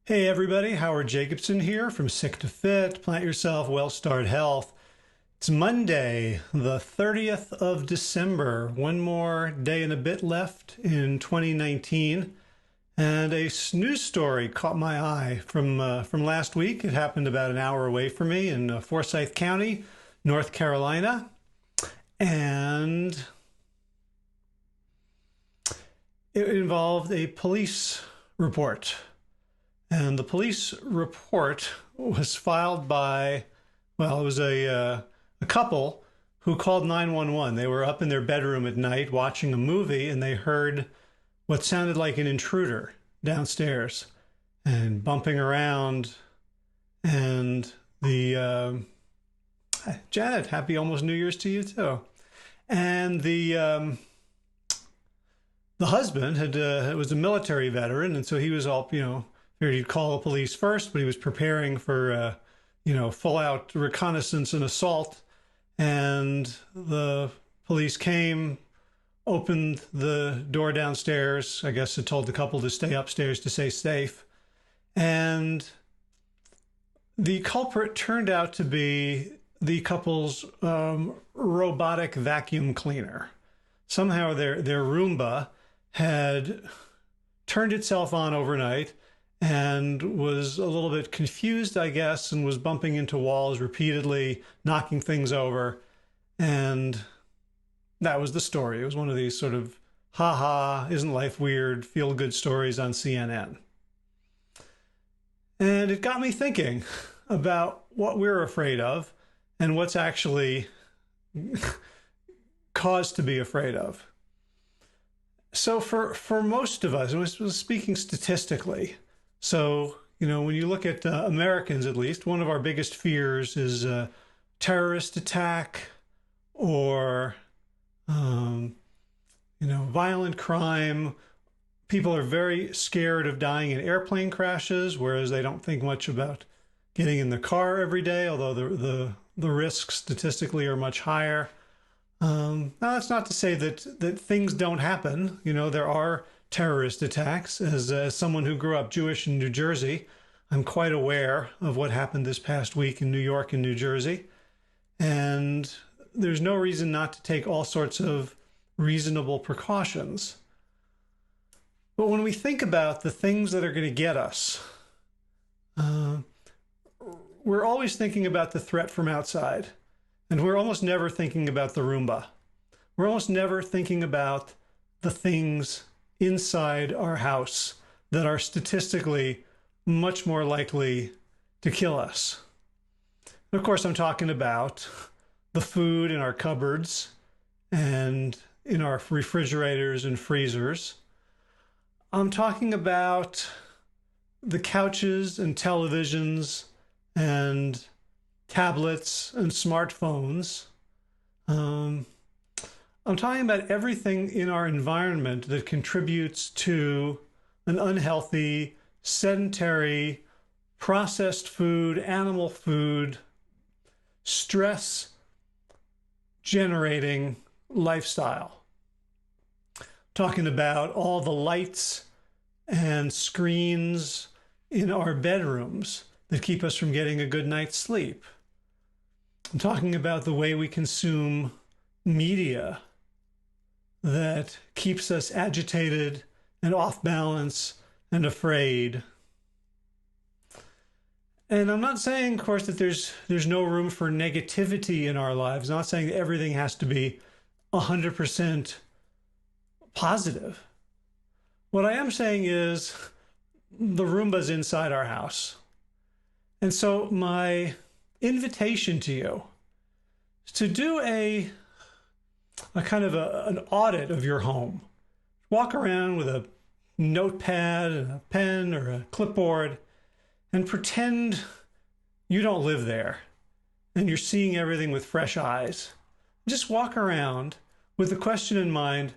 Hey everybody, Howard Jacobson here from SectoFit, Plant Yourself, Well-Starred Health. It's Monday, the 30th of December. One more day and a bit left in 2019. And a news story caught my eye from last week. It happened about an hour away from me in Forsyth County, North Carolina. And it involved a police report. And the police report was filed by, well, it was a couple who called 911. They were up in their bedroom at night watching a movie, and they heard what sounded like an intruder downstairs and bumping around. And Janet, happy almost New Year's to you too. And the husband was a military veteran, and so he was all, figured he'd call the police first, but he was preparing for, full-out reconnaissance and assault. And the police came, opened the door downstairs. I guess it told the couple to stay upstairs to stay safe. And the culprit turned out to be the couple's robotic vacuum cleaner. Somehow their Roomba had turned itself on overnight and was a little bit confused, I guess, and was bumping into walls repeatedly, knocking things over. And that was the story. It was one of these sort of, ha-ha, isn't life weird, feel-good stories on CNN. And it got me thinking about what we're afraid of and what's actually cause to be afraid of. So for most of us, and I was speaking statistically, so, when you look at Americans, at least, one of our biggest fears is a terrorist attack or, violent crime. People are very scared of dying in airplane crashes, whereas they don't think much about getting in the car every day, although the risks statistically are much higher. Now, that's not to say that things don't happen. There are terrorist attacks. As someone who grew up Jewish in New Jersey, I'm quite aware of what happened this past week in New York and New Jersey. And there's no reason not to take all sorts of reasonable precautions. But when we think about the things that are going to get us, we're always thinking about the threat from outside. And we're almost never thinking about the Roomba. We're almost never thinking about the things inside our house that are statistically much more likely to kill us. And of course, I'm talking about the food in our cupboards and in our refrigerators and freezers. I'm talking about the couches and televisions and tablets and smartphones. I'm talking about everything in our environment that contributes to an unhealthy, sedentary, processed food, animal food, stress-generating lifestyle. Talking about all the lights and screens in our bedrooms that keep us from getting a good night's sleep. I'm talking about the way we consume media that keeps us agitated and off balance and afraid. And I'm not saying, of course, that there's no room for negativity in our lives. I'm not saying that everything has to be 100% positive. What I am saying is the Roomba's inside our house. And so my invitation to you is to do a kind of an audit of your home. Walk around with a notepad and a pen or a clipboard and pretend you don't live there and you're seeing everything with fresh eyes. Just walk around with the question in mind,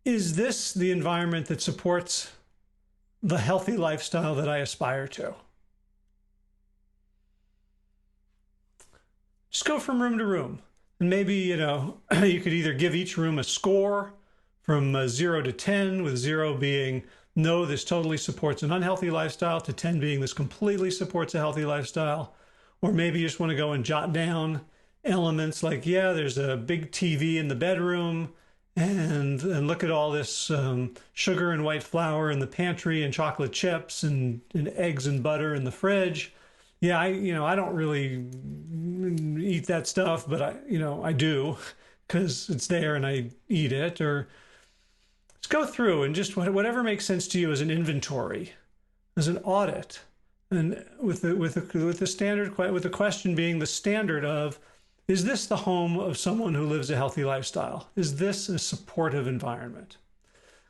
is this the environment that supports the healthy lifestyle that I aspire to? Just go from room to room. And maybe, you could either give each room a score from 0 to 10, with 0 being no, this totally supports an unhealthy lifestyle, to 10 being this completely supports a healthy lifestyle. Or maybe you just want to go and jot down elements like, yeah, there's a big TV in the bedroom, and look at all this sugar and white flour in the pantry, and chocolate chips and eggs and butter in the fridge. Yeah, I don't really eat that stuff, but I do because it's there and I eat it. Or just go through and just whatever makes sense to you as an inventory, as an audit, and with the question being the standard of, is this the home of someone who lives a healthy lifestyle? Is this a supportive environment?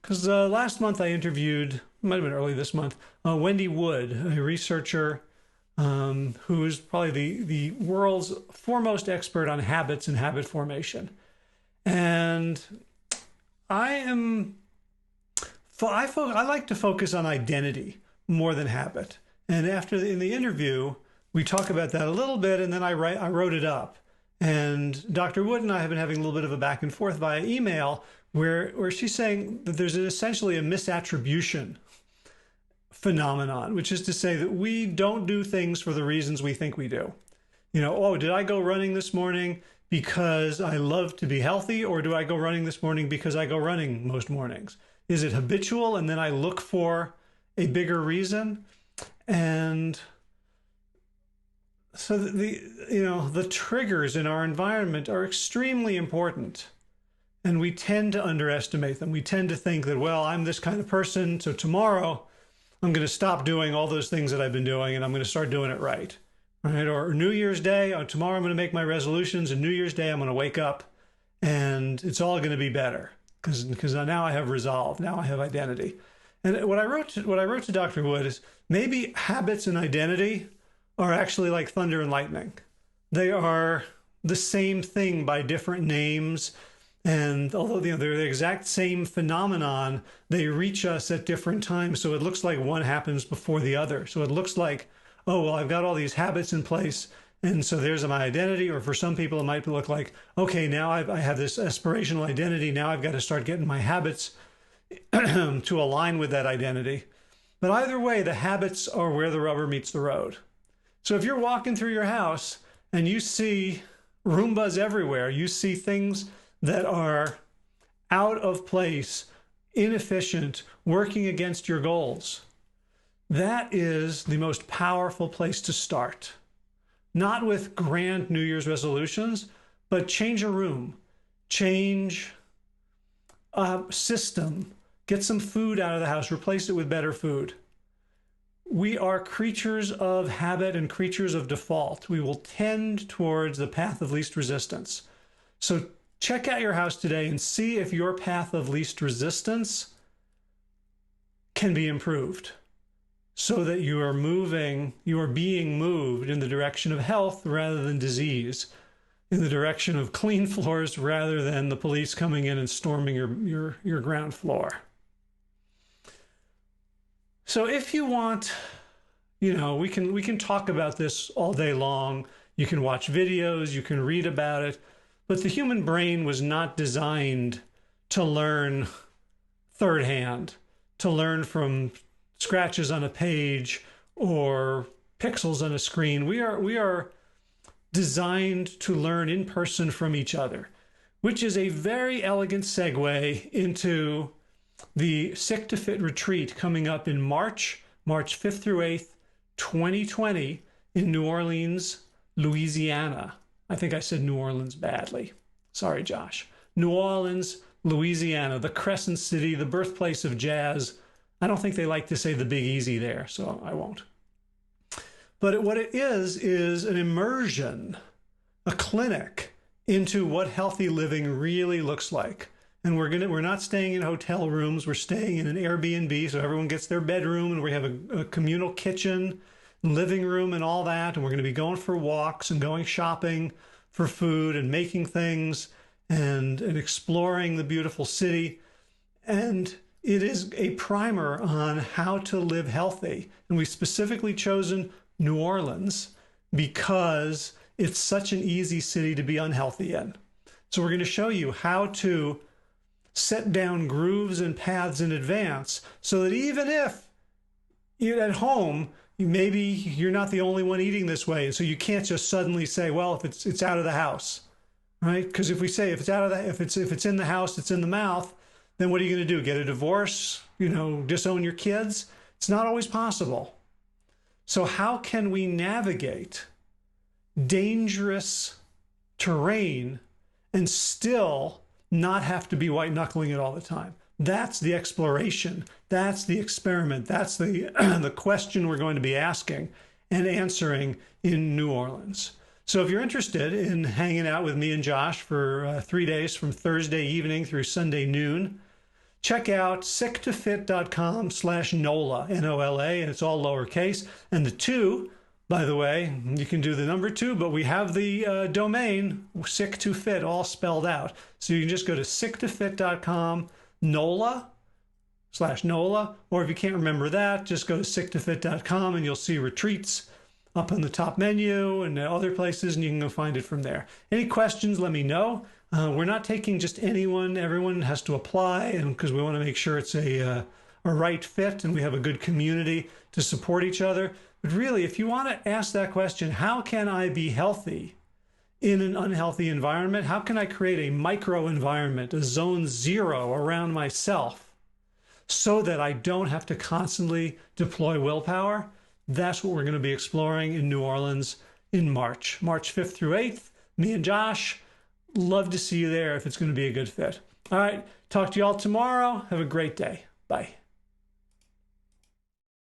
Because last month I interviewed, might have been early this month, Wendy Wood, a researcher who is probably the world's foremost expert on habits and habit formation. And I like to focus on identity more than habit. And in the interview, we talk about that a little bit, and then I wrote it up. And Dr. Wood and I have been having a little bit of a back and forth via email where she's saying that there's essentially a misattribution phenomenon, which is to say that we don't do things for the reasons we think we do. Oh, did I go running this morning because I love to be healthy, or do I go running this morning because I go running most mornings? Is it habitual, and then I look for a bigger reason? And so the triggers in our environment are extremely important, and we tend to underestimate them. We tend to think that, well, I'm this kind of person, so tomorrow I'm going to stop doing all those things that I've been doing, and I'm going to start doing it right? Or New Year's Day, tomorrow I'm going to make my resolutions, and New Year's Day I'm going to wake up and it's all going to be better because now I have resolve, now I have identity. And what I wrote to Dr. Wood is, maybe habits and identity are actually like thunder and lightning. They are the same thing by different names. And although they're the exact same phenomenon, they reach us at different times. So it looks like one happens before the other. So it looks like, oh, well, I've got all these habits in place, and so there's my identity. Or for some people, it might look like, okay, now I have this aspirational identity. Now I've got to start getting my habits to align with that identity. But either way, the habits are where the rubber meets the road. So if you're walking through your house and you see Roombas everywhere, you see things that are out of place, inefficient, working against your goals, that is the most powerful place to start. Not with grand New Year's resolutions, but change a room, change a system, get some food out of the house, replace it with better food. We are creatures of habit and creatures of default. We will tend towards the path of least resistance. So check out your house today and see if your path of least resistance can be improved, so that you are being moved in the direction of health rather than disease, in the direction of clean floors rather than the police coming in and storming your ground floor. So if you want, we can talk about this all day long. You can watch videos, you can read about it, but the human brain was not designed to learn third hand, to learn from scratches on a page or pixels on a screen. We are designed to learn in person from each other, which is a very elegant segue into the SectoFit Retreat coming up in March 5th through 8th, 2020 in New Orleans, Louisiana. I think I said New Orleans badly. Sorry, Josh. New Orleans, Louisiana, the Crescent City, the birthplace of jazz. I don't think they like to say the Big Easy there, so I won't. But what it is an immersion, a clinic into what healthy living really looks like. And we're not staying in hotel rooms. We're staying in an Airbnb, so everyone gets their bedroom, and we have a communal kitchen, living room, and all that. And we're going to be going for walks and going shopping for food and making things and exploring the beautiful city. And it is a primer on how to live healthy. And we've specifically chosen New Orleans because it's such an easy city to be unhealthy in. So we're going to show you how to set down grooves and paths in advance so that even if you're at home, maybe you're not the only one eating this way. So you can't just suddenly say, well, if it's out of the house, right? Because if we say if it's in the house, it's in the mouth, then what are you going to do? Get a divorce? Disown your kids? It's not always possible. So how can we navigate dangerous terrain and still not have to be white-knuckling it all the time? That's the exploration. That's the experiment. That's the the question we're going to be asking and answering in New Orleans. So if you're interested in hanging out with me and Josh for 3 days from Thursday evening through Sunday noon, check out sectofit.com/NOLA, N-O-L-A, and it's all lowercase. And the 2, by the way, you can do the number 2, but we have the domain, SectoFit, all spelled out. So you can just go to sectofit.com/NOLA, or if you can't remember that, just go to sectofit.com and you'll see retreats up on the top menu and other places, and you can go find it from there. Any questions, let me know. We're not taking just anyone. Everyone has to apply, and because we want to make sure it's a right fit and we have a good community to support each other. But really, if you want to ask that question, how can I be healthy in an unhealthy environment? How can I create a micro environment, a zone 0 around myself so that I don't have to constantly deploy willpower? That's what we're going to be exploring in New Orleans in March 5th through 8th. Me and Josh, love to see you there if it's going to be a good fit. All right, talk to you all tomorrow. Have a great day. Bye.